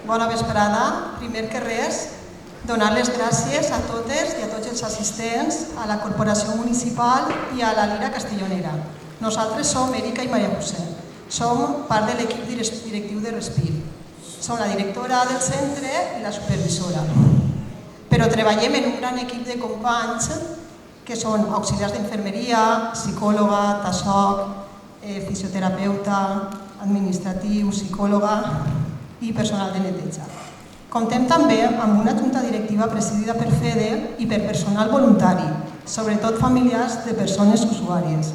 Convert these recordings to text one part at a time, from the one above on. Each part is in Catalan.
Bona vesprada. Primer que res, donar les gràcies a totes i a tots els assistents, a la Corporació Municipal i a la Lira Castellonera. Nosaltres som Erika i Maria José. Som part de l'equip directiu de Respir. Som la directora del centre i la supervisora. Però treballem en un gran equip de companys que són auxiliars d'infermeria, psicòloga, TASOC, fisioterapeuta, administratiu, psicòloga i personal de neteja. Comptem també amb una junta directiva presidida per FEDE i per personal voluntari, sobretot familiars de persones usuàries.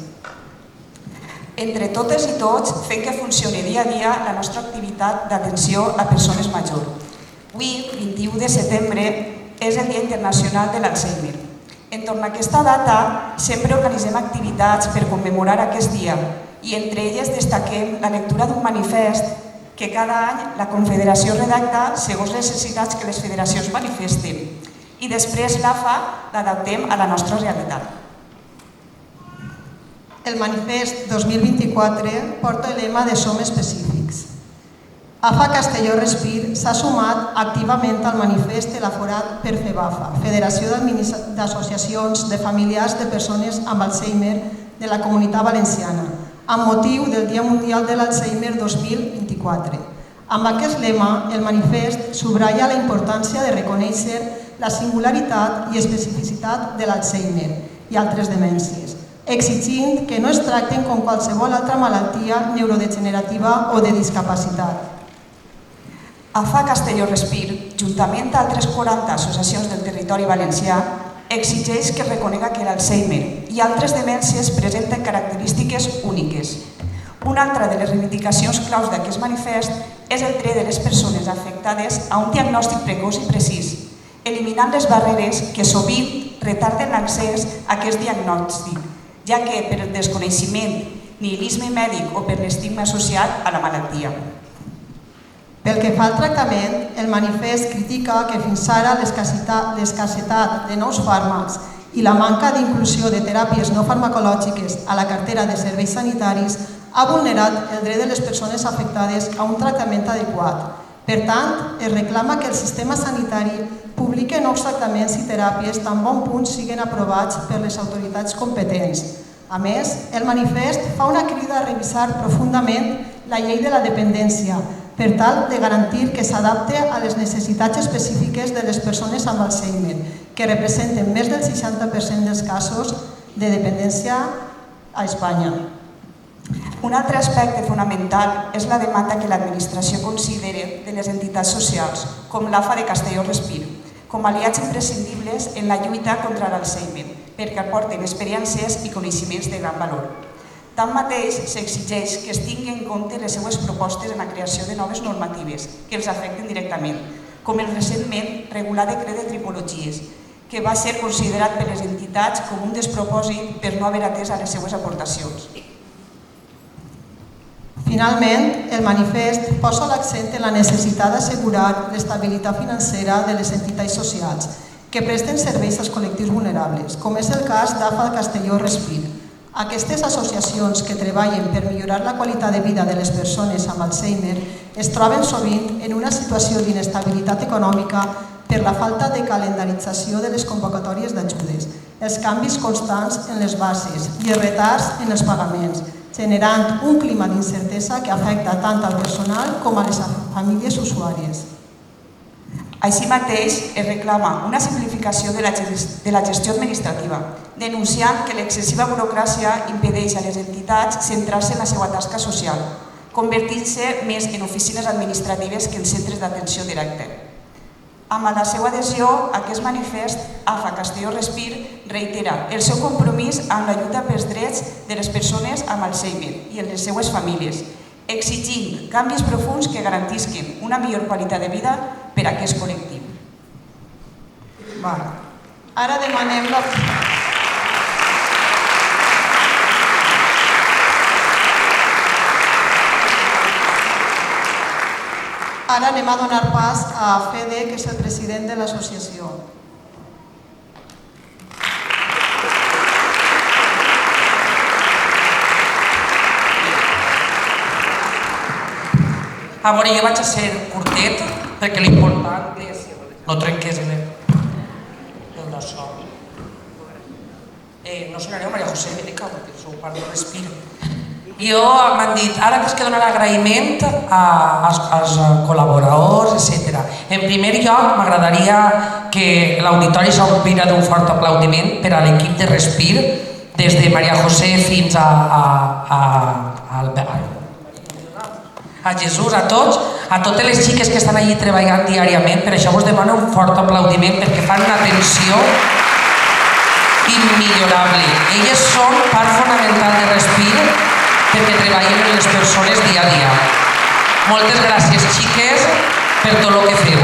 Entre totes i tots fem que funcioni dia a dia la nostra activitat d'atenció a persones majors. Avui, 21 de setembre, és el Dia Internacional de l'Alzheimer. Entorn a aquesta data sempre organitzem activitats per commemorar aquest dia i entre elles destaquem la lectura d'un manifest que cada any la Confederació redacta segons les necessitats que les federacions manifesten i després l'AFA l'adaptem a la nostra realitat. El manifest 2024 porta el lema de Som Específics. AFA Castelló Respir s'ha sumat activament al manifest elaborat per FEBAFA, Federació d'Associacions de Familiars de Persones amb Alzheimer de la Comunitat Valenciana, amb motiu del Dia Mundial de l'Alzheimer 2024. Amb aquest lema, el manifest subratlla la importància de reconèixer la singularitat i especificitat de l'Alzheimer i altres demències, exigint que no es tracten com qualsevol altra malaltia neurodegenerativa o de discapacitat. AFA Castelló Respir, juntament amb altres 40 associacions del territori valencià, exigeix que es reconega que l'Alzheimer i altres demències presenten característiques úniques. Una altra de les reivindicacions claus d'aquest manifest és el dret de les persones afectades a un diagnòstic precoç i precís, eliminant les barreres que sovint retarden l'accés a aquest diagnòstic, ja que per el desconeixement, nihilisme mèdic o per l'estigma associat a la malaltia. Pel que fa al tractament, el manifest critica que fins ara l'escassetat de nous fàrmacs i la manca d'inclusió de teràpies no farmacològiques a la cartera de serveis sanitaris ha vulnerat el dret de les persones afectades a un tractament adequat. Per tant, es reclama que el sistema sanitari publiqui nous tractaments i teràpies tan bon punt siguin aprovats per les autoritats competents. A més, el manifest fa una crida a revisar profundament la llei de la dependència, per tal de garantir que s'adapte a les necessitats específiques de les persones amb Alzheimer, que representen més del 60% dels casos de dependència a Espanya. Un altre aspecte fonamental és la demanda que l'administració considere de les entitats socials, com l'AFA de Castelló Respir, com aliats imprescindibles en la lluita contra l'Alzheimer, perquè aporten experiències i coneixements de gran valor. Tanmateix, s'exigeix que es tinguin en compte les seues propostes en la creació de noves normatives que els afecten directament, com el recentment regulat decret de tripologies, que va ser considerat per les entitats com un despropòsit per no haver atès a les seues aportacions. Finalment, el manifest posa l'accent en la necessitat d'assegurar l'estabilitat financera de les entitats socials que presten serveis als col·lectius vulnerables, com és el cas d'AFA Castelló Respir. Aquestes associacions que treballen per millorar la qualitat de vida de les persones amb Alzheimer es troben sovint en una situació d'inestabilitat econòmica per la falta de calendarització de les convocatòries d'ajudes, els canvis constants en les bases i els retards en els pagaments, generant un clima d'incertesa que afecta tant al personal com a les famílies usuàries. Així mateix, es reclama una simplificació de la gestió administrativa, denunciant que l'excessiva burocràcia impedeix a les entitats centrar-se en la seva tasca social, convertint-se més en oficines administratives que en centres d'atenció directa. Amb la seva adhesió a aquest manifest, AFA Castelló Respir reitera el seu compromís amb la lluita pels drets de les persones amb Alzheimer i les seues famílies, exigint canvis profunds que garantisquen una millor qualitat de vida per a aquest col·lectiu. Ara demanem la... Ara anem a donar pas a FEDE, que és el president de l'associació. A veure, jo vaig a ser curtet perquè l'important és no trenqués el de so. No sonareu, Maria José, me dic que sou part del respir. Jo m'han dit, ara tens que donar agraïment als col·laboradors, etc. En primer lloc, m'agradaria que l'auditori s'omplira d'un fort aplaudiment per a l'equip de Respir, des de Maria José fins a Jesús, a totes les xiques que estan allí treballant diàriament. Per això us demano un fort aplaudiment perquè fan una atenció immillorable. Elles són part fonamental de Respir perquè treballen amb les persones dia a dia. Moltes gràcies, xiques, per tot el que feu.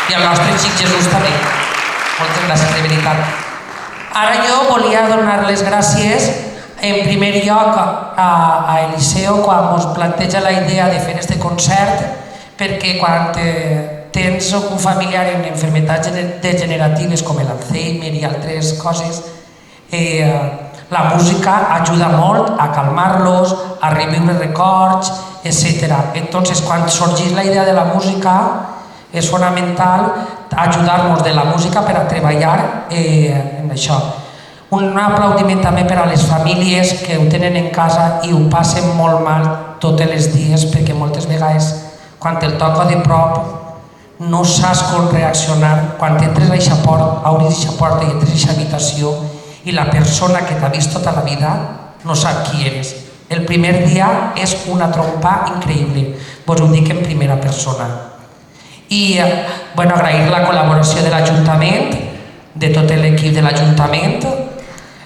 I al nostre xic Jesús també. Moltes gràcies, de veritat. Ara jo volia donar les gràcies en primer lloc a Eliseo quan ens planteja la idea de fer este concert, perquè quan tens un familiar en malalties degeneratives com l'Alzheimer i altres coses, la música ajuda molt a calmar-los, a reviure records, etc. Entonces, quan sorgeix la idea de la música, és fonamental ajudar-nos de la música per a treballar en això. Un aplaudiment també per a les famílies que ho tenen en casa i ho passen molt mal tots els dies, perquè moltes vegades quan te'l toca de prop no saps com reaccionar. Quan entres a aquesta porta, obris aquesta porta i entres a aquesta habitació i la persona que t'ha vist tota la vida no sap qui eres. El primer dia és una trompa increïble, vos ho dic en primera persona. I agrair la col·laboració de l'Ajuntament, de tot l'equip de l'Ajuntament,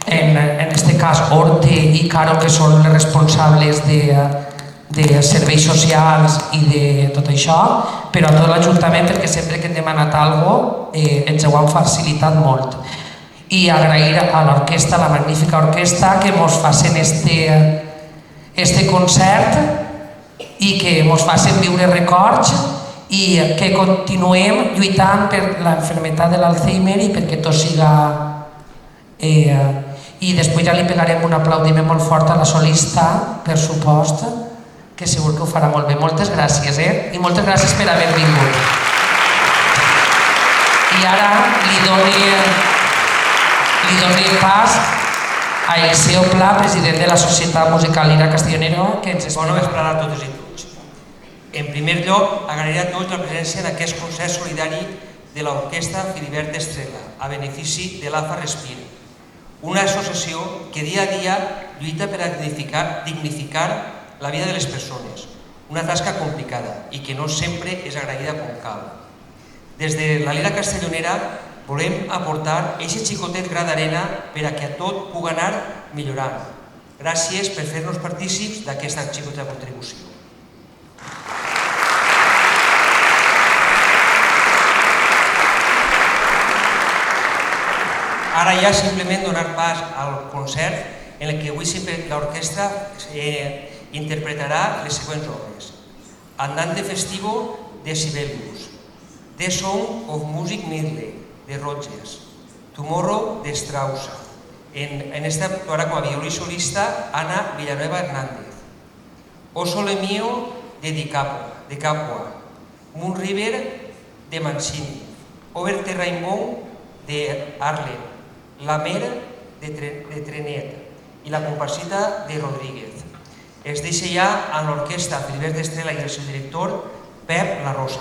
en aquest cas Orte i Caro, que són les responsables de serveis socials i de tot això, però a tot l'Ajuntament, perquè sempre que hem demanat alguna cosa ens ho han facilitat molt. I agrair a l'orquestra, la magnífica orquestra, que ens facin este concert i que ens facin viure records i que continuem lluitant per l'enfermetat de l'Alzheimer i perquè tot siga... I després ja li pegarem un aplaudiment molt fort a la solista, per supost, que segur que ho farà molt bé. Moltes gràcies, i moltes gràcies per haver vingut. I ara li dono pas a Eliseo Pla, president de la Societat Musical Lira Castellonera, que ens explica. Bona vesprada a totes i tots. En primer lloc, agrair a tots la presència en aquest concert solidari de l'Orquestra Filibert Estrella, a benefici de l'AFA Respir, una associació que dia a dia lluita per a dignificar la vida de les persones, una tasca complicada i que no sempre és agraïda com cal. Des de la Lira Castellonera volem aportar aquest xicotet gra d'arena per a que tot pugui anar millorant. Gràcies per fer-nos partícips d'aquesta xicoteta contribució. Ara ja simplement donar pas al concert en què avui l'orquestra interpretarà les següents obres. Andante Festivo de Sibelius, The Song of Music Medley de Rodgers, Tomorrow de Strauss. En esta actuarà com a violí solista Ana Villanueva Hernández, O Sole Mio de Di Capua, Moon River de Mancini, Over the Rainbow de Arlen, La Mer de Trenet i La Comparsita de Rodríguez. Es deixa ja amb l'orquestra Filibert Estrella i el seu director Pep La Rosa.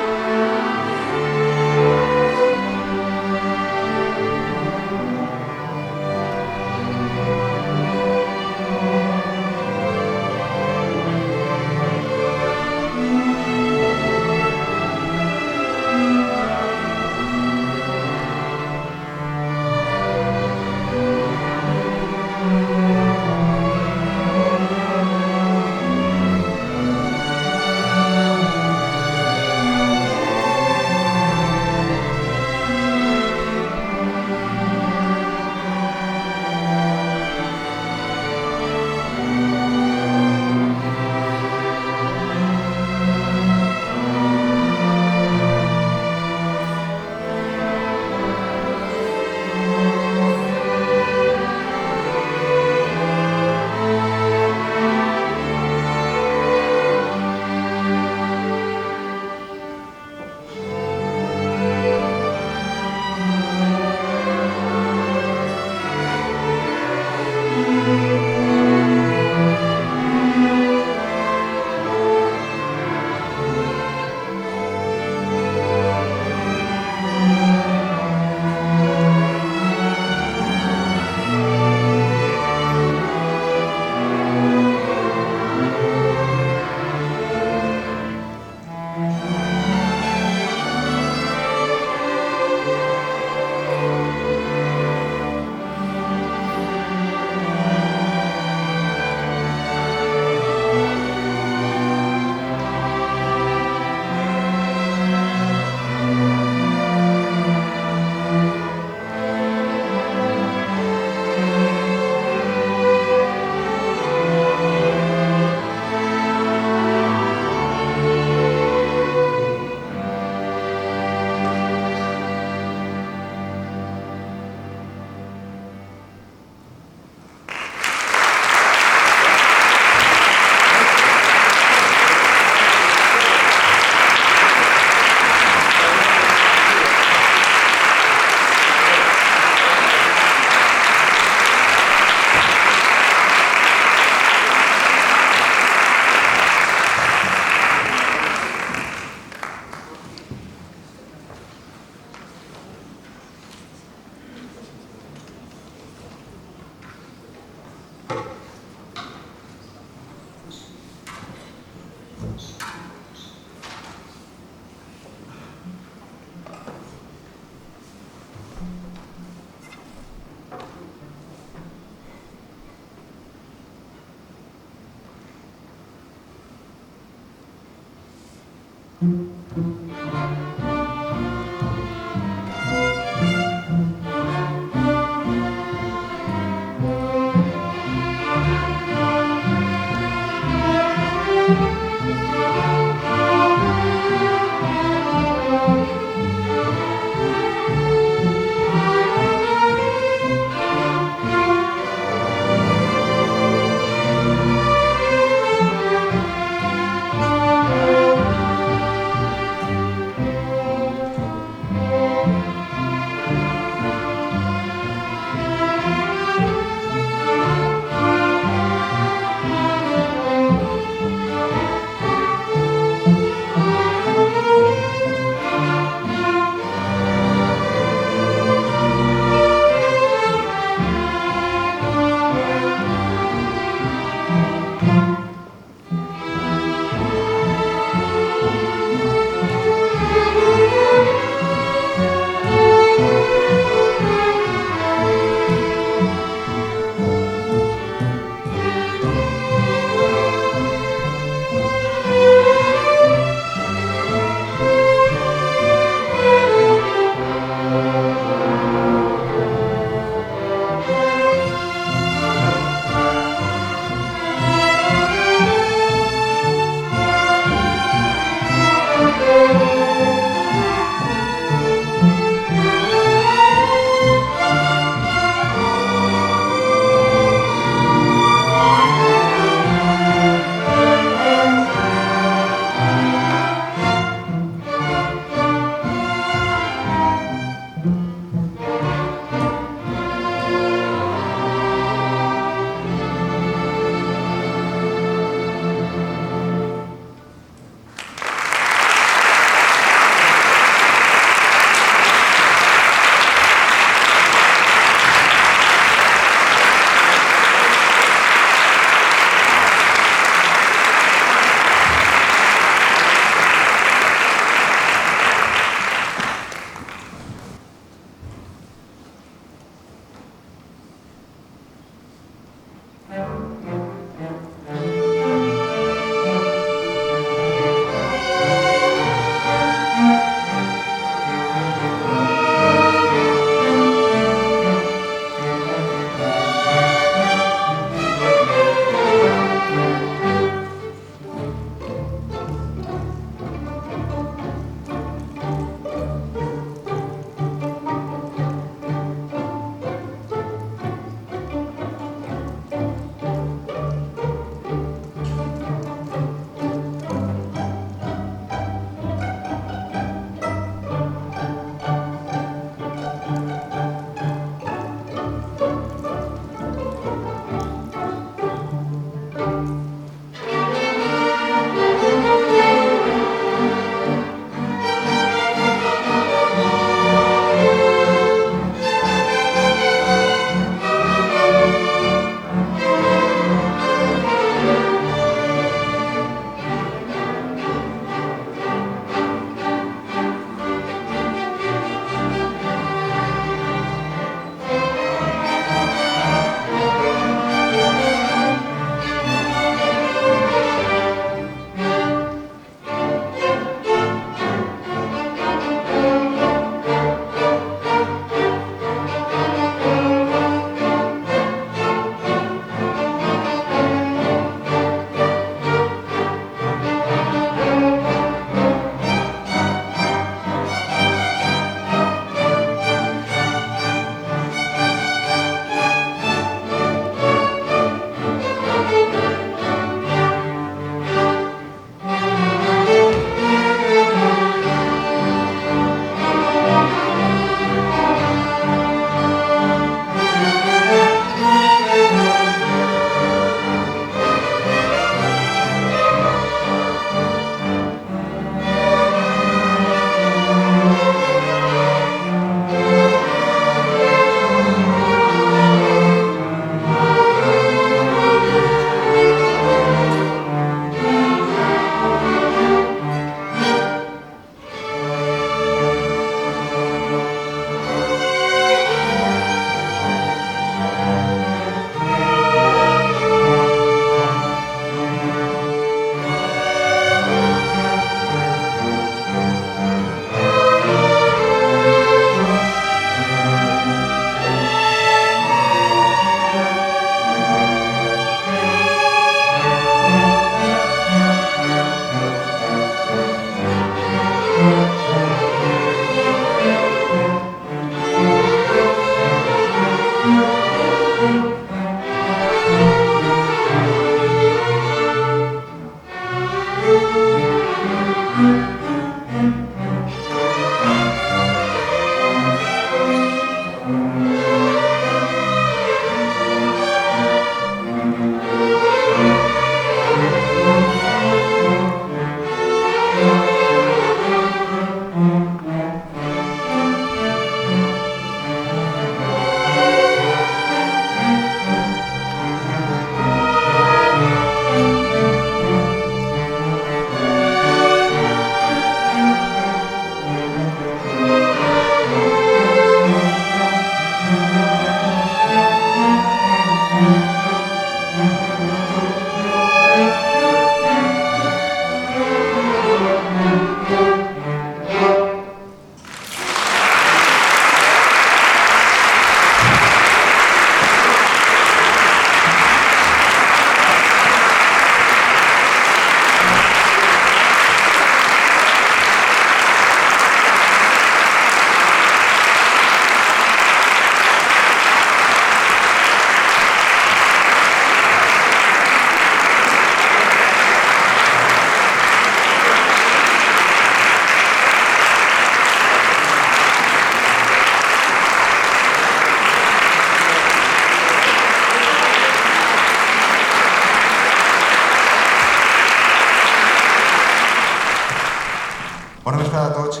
Bona vesprada a tots.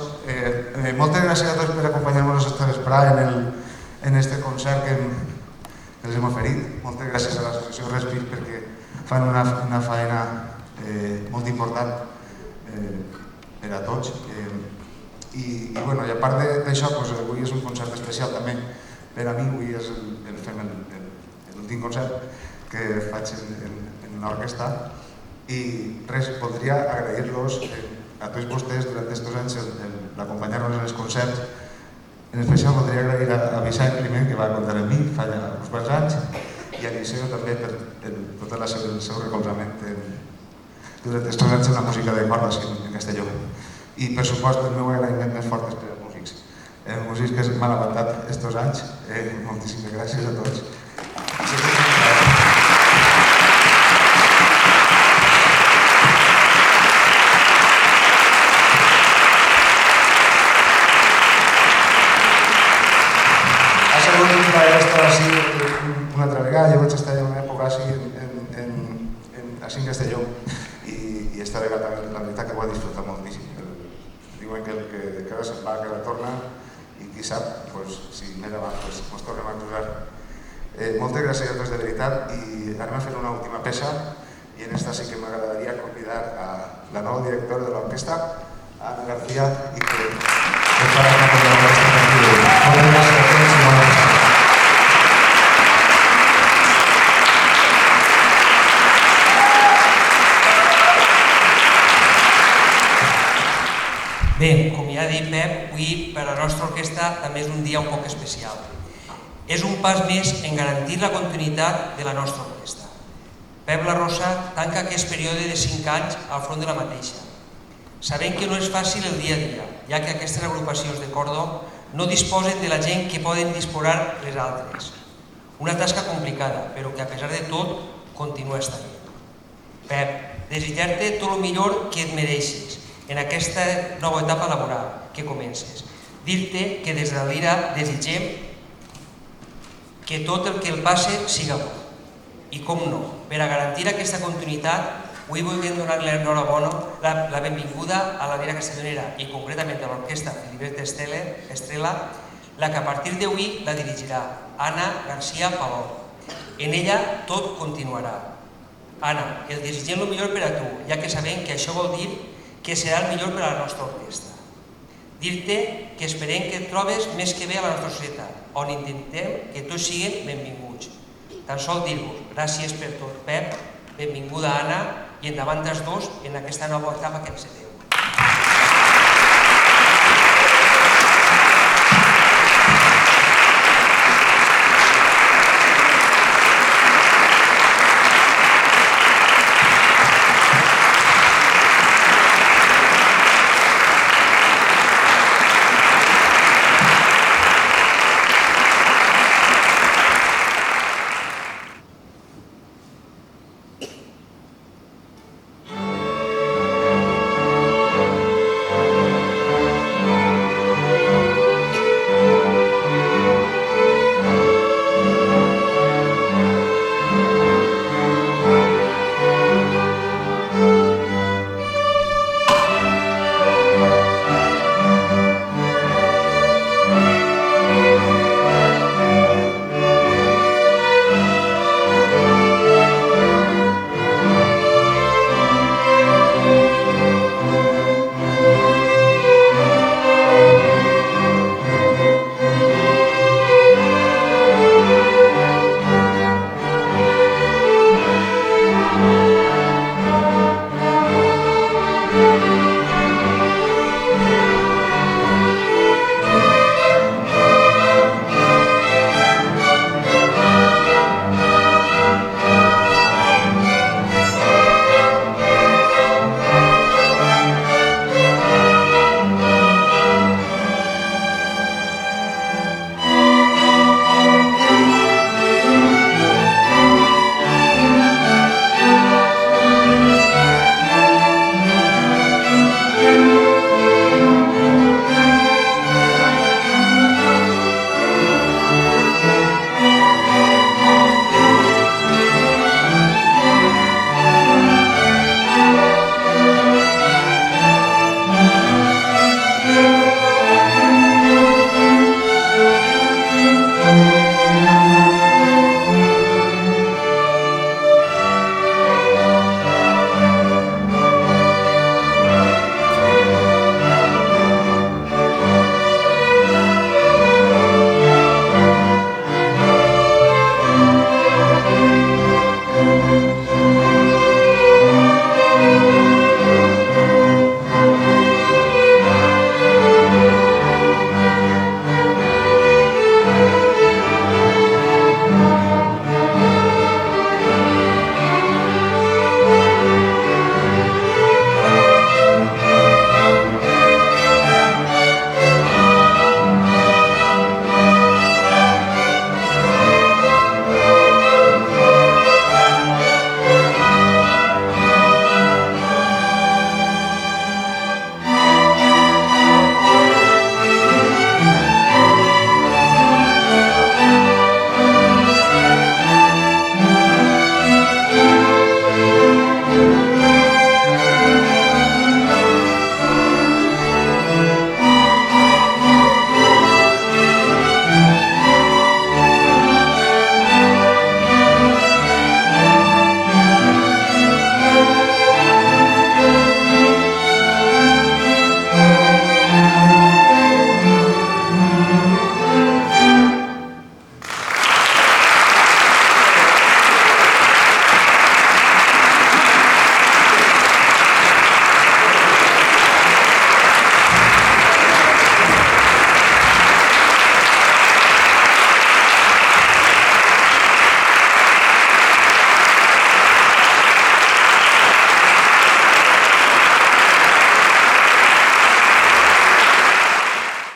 Moltes gràcies a tots per acompanyar-nos esta vesprada en este concert que els hem oferit. Moltes gràcies a l'associació Respir perquè fan una feina molt important per a tots. I a part d'això, avui és un concert especial també per a mi. Avui fem l'últim concert que faig en l'orquestra. I res, voldria agrair-los a tots vostès durant aquests anys l'acompanyar-nos en els concerts. En especial voldria agrair a Vicent Climent, que va comptar amb mi fa ja uns quants anys, i a Liceo també per tot el seu recolzament durant aquests anys en la música de cordes en Castelló. I per supost el meu agraïment més fort és per als músics. Els músics que m'han aguantat aquests anys, moltíssimes gràcies a tots. Una altra vegada, jo vaig estar en una època així en Castelló i esta vegada també la veritat que ho he disfrutat moltíssim. Diuen que el que cada se'n va, cada torna i qui sap, si més avant ens tornem a cruzar. Moltes gràcies a tots de veritat i anem a fer una última peça i en esta sí que m'agradaria convidar a la nova directora de l'orquestra, Ana García, i que farà una cosa de l'orquestra. Moltes gràcies a tots i bona gràcies. Bé, com ja ha dit Pep, avui per a la nostra orquestra també és un dia un poc especial. És un pas més en garantir la continuïtat de la nostra orquestra. Pep La Rosa tanca aquest període de 5 anys al front de la mateixa. Sabem que no és fàcil el dia a dia, ja que aquestes agrupacions de cordo no disposen de la gent que poden disposar les altres. Una tasca complicada, però que a pesar de tot continua estant. Pep, desitjar-te tot el millor que et mereixes en aquesta nova etapa laboral que comences. Dir-te que des de l'Ira desitgem que tot el que el passe siga bo. I com no, per a garantir aquesta continuïtat, avui volem donar l'enhorabona, la benvinguda a la Lira Castellonera i concretament a l'orquestra Filibert Estrela, la que a partir d'avui la dirigirà, Ana García Paló. En ella tot continuarà. Ana, el desitgem el millor per a tu, ja que sabem que això vol dir que serà el millor per a la nostra orquestra. Dir-te que esperem que et trobes més que bé a la nostra societat, on intentem que tots siguin benvinguts. Tan sol dir-vos gràcies per tot, Pep, benvinguda Anna, i endavant els dos en aquesta nova etapa que encetem.